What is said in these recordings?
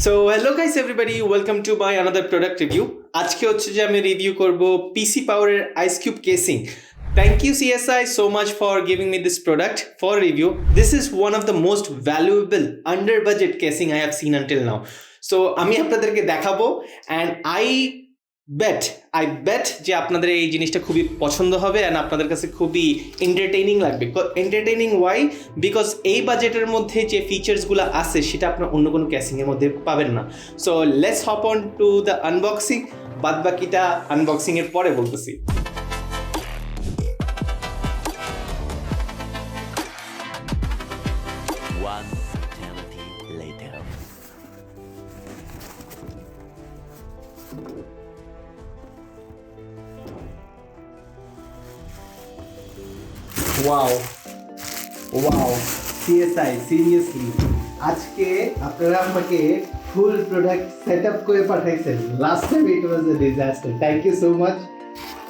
So hello guys everybody, welcome to my another product review. আজকে হচ্ছে যে আমি রিভিউ করব PC পাওয়ারের ice cube casing. Thank you CSI so much for giving me this product for review. This is one of the most valuable under budget casing I have seen until now. So আমি আপনাদেরকে দেখাবো and I bet যে আপনাদের এই জিনিসটা খুবই পছন্দ হবে and আপনাদের কাছে খুবই এন্টারটেইনিং লাগবে. Entertaining Y? বিকজ এই বাজেটের মধ্যে যে ফিচার্সগুলো আছে সেটা আপনার অন্য কোনো ক্যাসিংয়ের মধ্যে পাবেন না. So let's hop on to the unboxing. বাদ বাকিটা আনবক্সিংয়ের পরে বলতেছি. ওয়াও CSI সিরিয়াসলি আজকে আপনারা আমাকে ফুল প্রোডাক্ট সেটআপ করে পাঠাইছেন. Last time it was a disaster. Thank you so much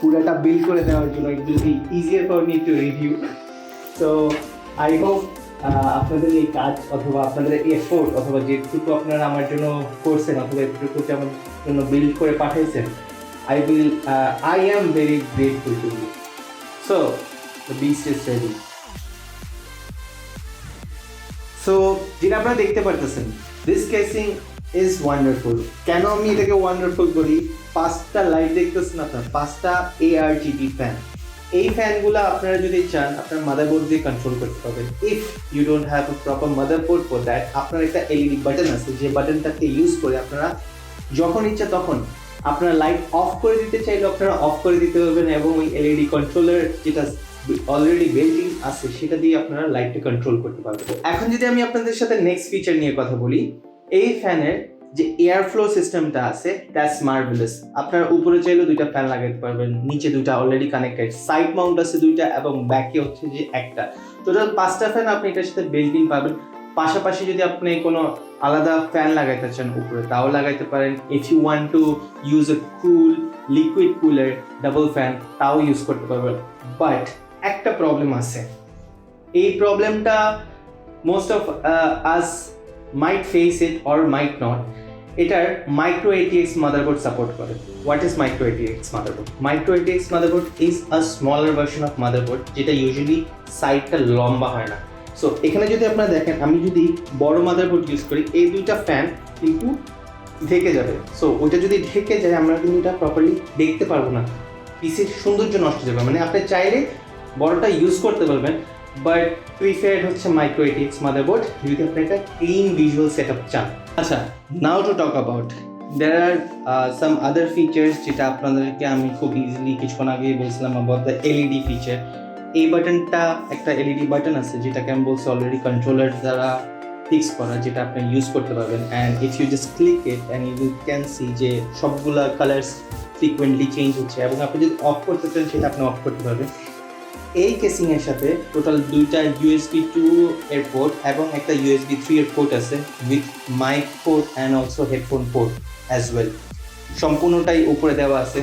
পুরোটা বিল্ড করে দেওয়ার জন্য. It will be easier for me to review. So I hope আপনাদের এই কাজ অথবা আপনাদের এফোর্ট অথবা যেটুকু আপনারা আমার জন্য করছেন অথবা এটুকু আমার জন্য বিল্ড করে পাঠাইছেন, I am very grateful to you. So the beast is ready. So যেটা আপনারা দেখতে পারতেছেন, this casing is wonderful. কেন আমি এটাকে ওয়ান্ডারফুল বলি? 5টা লাইট দেখতেছেন আপনারা, 5টা ARGB ফ্যান. এই ফ্যানগুলো আপনারা যদি চান আপনার মাদারবোর্ড দিয়ে কন্ট্রোল করতে পারবেন. If you don't have a proper motherboard for that, আপনার একটা LED বাটন আছে যে বাটনটাকে ইউজ করে আপনারা যখন ইচ্ছা তখন আপনারা লাইট অফ করে দিতে চাইলে আপনারা অফ করে দিতে পারবেন এবং ওই LED কন্ট্রোলার যেটা অলরেডি বিল্ট-ইন আছে সেটা দিয়ে আপনারা লাইটটা কন্ট্রোল করতে পারবেন. এখন যদি আমি আপনাদের সাথে নেক্সট ফিচার নিয়ে কথা বলি, এই ফ্যানের যে এয়ার ফ্লো সিস্টেমটা আছে দ্যাটস মার্ভেলাস. আপনারা উপরে চাইলেও 2টা ফ্যান লাগাতে পারবেন, নিচে 2টা অলরেডি কানেক্টেড, সাইড মাউন্ট আছে 2টা এবং ব্যাকে হচ্ছে যে একটা. টোটাল 5টা ফ্যান আপনি এটার সাথে বিল্ট-ইন পাবেন. পাশাপাশি যদি আপনি কোনো আলাদা ফ্যান লাগাইতে চান উপরে তাও লাগাইতে পারেন. If you want to use a cool liquid cooler double fan তাও ইউজ করতে পারবেন. বাট একটা প্রবলেম আছে. এই প্রবলেমটা most of us might face it or might not. এটার মাইক্রো ATX মাদারবোর্ড সাপোর্ট করে. What is micro ATX motherboard? Micro ATX motherboard is a smaller version of motherboard যেটা ইউজুয়ালি সাইডটা লম্বা হয় না. সো এখানে যদি আপনারা দেখেন, আমি যদি বড় মাদারবোর্ড ইউজ করি এই 2টা ফ্যান কিন্তু ঢেকে যাবে. সো ওইটা যদি ঢেকে যায় আমরা কিন্তু এটা প্রপারলি দেখতে পারবো না, পিসির সৌন্দর্য নষ্ট হয়ে যাবে. মানে আপনি চাইলে বড়টা ইউজ করতে পারবেন বাট প্রিফারেড হচ্ছে মাইক্রো ATX মাদারবোর্ড যদি আপনি একটা ক্লিন ভিজুয়াল সেটআপ চান. আচ্ছা, now to talk about there are some other features যেটা আপনাদেরকে আমি খুব ইজিলি কিছুক্ষণ আগেই বলছিলাম about the LED ফিচার. এই বাটনটা একটা LED বাটন আছে যেটাকে আমি বলছি অলরেডি কন্ট্রোলার দ্বারা ফিক্স করা, যেটা আপনি ইউজ করতে পারবেন. And if you just click it and you can see যে সবগুলা কালার্স ফ্রিকুয়েন্টলি চেঞ্জ হচ্ছে এবং আপনি যদি অফ করতে চান সেটা আপনি অফ করতে পারবেন. এই কেসিংয়ের সাথে টোটাল 2টা USB 2 এর পোর্ট এবং একটা USB 3 এর পোর্ট আছে with mic port and also headphone port as well. সম্পূর্ণটাই উপরে দেওয়া আছে.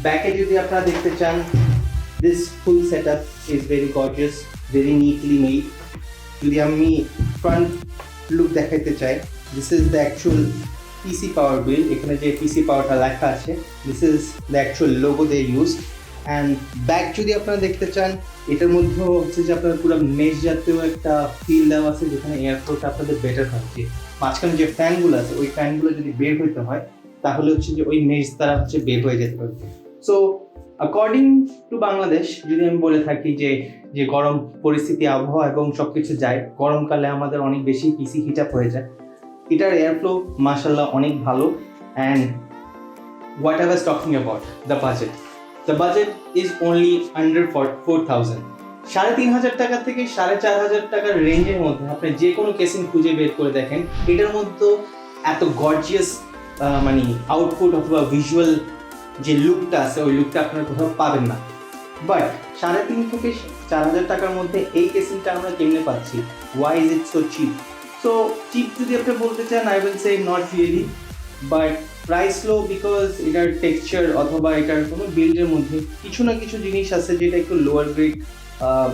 ব্যাকে যদি আপনারা দেখতে চান, this full setup is very gorgeous, very neatly made. যদি আমি ফ্রন্ট লুক দেখাইতে চাই, this is the actual PC power build. এখানে যে PC পাওয়ারটা লেখা আছে, this is the actual logo they used. and back যদি আপনারা দেখতে চান, এটার মধ্যে হচ্ছে যে আপনার পুরো মেশ জাতীয় একটা ফিল দেওয়া আছে যেখানে এয়ারফ্লোটা আপনাদের বেটার হয়. যে মাঝখানে যে ফ্যানগুলো আছে ওই ফ্যানগুলো যদি বের হইতে হয় তাহলে হচ্ছে যে ওই মেশ দ্বারা হচ্ছে বের হয়ে যেতে পারবে. সো অ্যাকর্ডিং টু বাংলাদেশ যদি আমি বলে থাকি যে গরম পরিস্থিতি আবহাওয়া এবং সব কিছু যায়, গরমকালে আমাদের অনেক বেশি পিসি হিট আপ হয়ে যায়. এটার এয়ারফ্লো মাশাআল্লাহ অনেক ভালো. And what I was talking about the budget is only under 4,000. 3,500 টাকা থেকে 4,500 টাকার রেঞ্জের মধ্যে আপনি যে কোনো কেসিং খুঁজে বের করে দেখেন, এটার মধ্যে এত গর্জিয়াস মানে আউটপুট অথবা ভিজুয়াল যে লুকটা আছে ওই লুকটা আপনারা কোথাও পাবেন না. বাট 3,500 থেকে 4,000 টাকার মধ্যে এই কেসিংটা আমরা কেমনে পাচ্ছি? Why is it so cheap? So cheap যদি আপনি বলতে চান, I will say not really, but price low because এটার টেক্সচার অথবা এটার কোনো বিল্ডের মধ্যে কিছু না কিছু জিনিস আছে যেটা একটু লোয়ার গ্রেড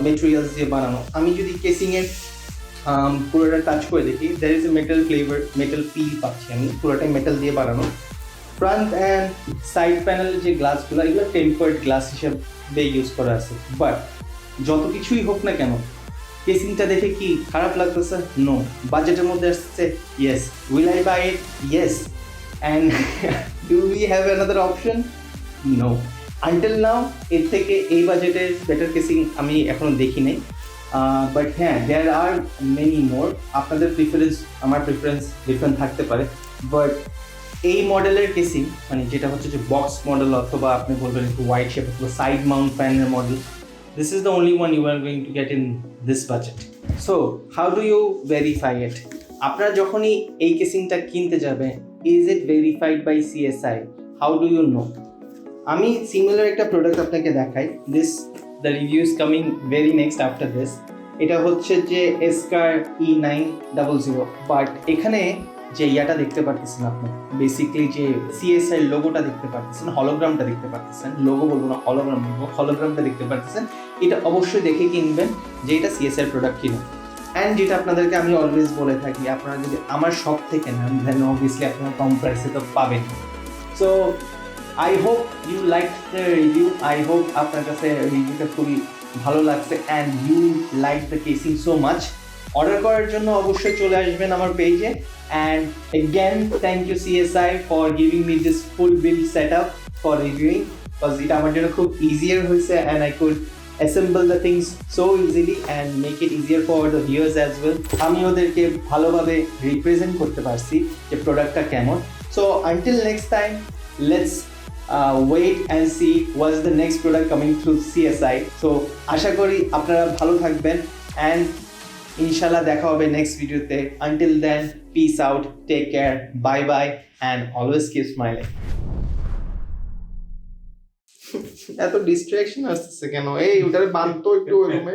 মেটেরিয়ালস দিয়ে বানানো. আমি যদি কেসিংয়ের পুরোটা টাচ করে দেখি, there is a metal flavour, metal feel পাচ্ছি আমি, পুরোটাই মেটাল দিয়ে বানানো। ফ্রন্ট অ্যান্ড সাইড প্যানেলের যে গ্লাসগুলো, এগুলো টেম্পার্ড গ্লাস হিসেবে ইউজ করা আছে। বাট যত কিছুই হোক না কেন, কেসিংটা দেখে কি খারাপ লাগতেছে? নো। বাজেটের মধ্যে আসছে? Yes. Will I buy it? Yes. And do we have another option? No. Until now এর থেকে এই বাজেটের বেটার কেসিং আমি এখনো দেখি নাই। বাট হ্যাঁ, দেয়ার আর মেনি মোর। আপনাদের প্রিফারেন্স, আমার প্রিফারেন্স ডিফারেন্ট থাকতে পারে, বাট এই মডেলের কেসিং, মানে যেটা হচ্ছে যে বক্স মডেল, অথবা আপনি বলবেন একটু ওয়াইড শেপ অথবা সাইড মাউন্ট ফ্যানের model, this is the only one you are going to get in this budget. So how do you verify it? আপনারা যখনই এই কেসিংটা কিনতে যাবেন, is it verified by CSI? How do you know? আমি similar একটা product আপনাকে দেখাই। the review is coming very next after this. এটা হচ্ছে যে এসকার E900, বাট এখানে যে ইয়াটা দেখতে পারতেছেন আপনি, বেসিক্যালি যে সিএসআই লোগোটা দেখতে পারতেছেন, হলোগ্রামটা দেখতে পারতেছেন, লোগো বলবো না, হলোগ্রাম বলবো, হলোগ্রামটা দেখতে পারতেছেন, এটা অবশ্যই দেখে কিনবেন যে এটা সিএসআই প্রোডাক্ট কিনা। অ্যান্ড যেটা আপনাদেরকে আমি অলওয়েজ বলে থাকি, আপনারা যদি আমার শপ থেকে নেন, দেন অবভিয়াসলি আপনারা কম প্রাইসে তো পাবেন। So I hope you like the review, I hope আপনার কাছে রিভিউটা খুবই ভালো লাগছে and you like the casing so much. Order করার জন্য অবশ্যই চলে আসবেন আমার পেজে। And again, thank you CSI for giving me this full build setup for reviewing, because it আমার জন্য খুব easier হয়েছে and I could assemble the things so easily and make it easier for the viewers as well. আমি ওদেরকে ভালোভাবে represent করতে পারছি যে প্রোডাক্টটা কেমন। So until next time, let's wait and see what's the next product coming through CSI. So আশা করি আপনারা ভালো থাকবেন and ইনশাল্লাহ দেখা হবে নেক্সট ভিডিওতে। Until then, peace out, take care, bye bye and always keep smiling. এত ডিস্ট্রাকশন আসতেছে কেন? এই ওটারে বাঁধতো একটু ওই রুমে।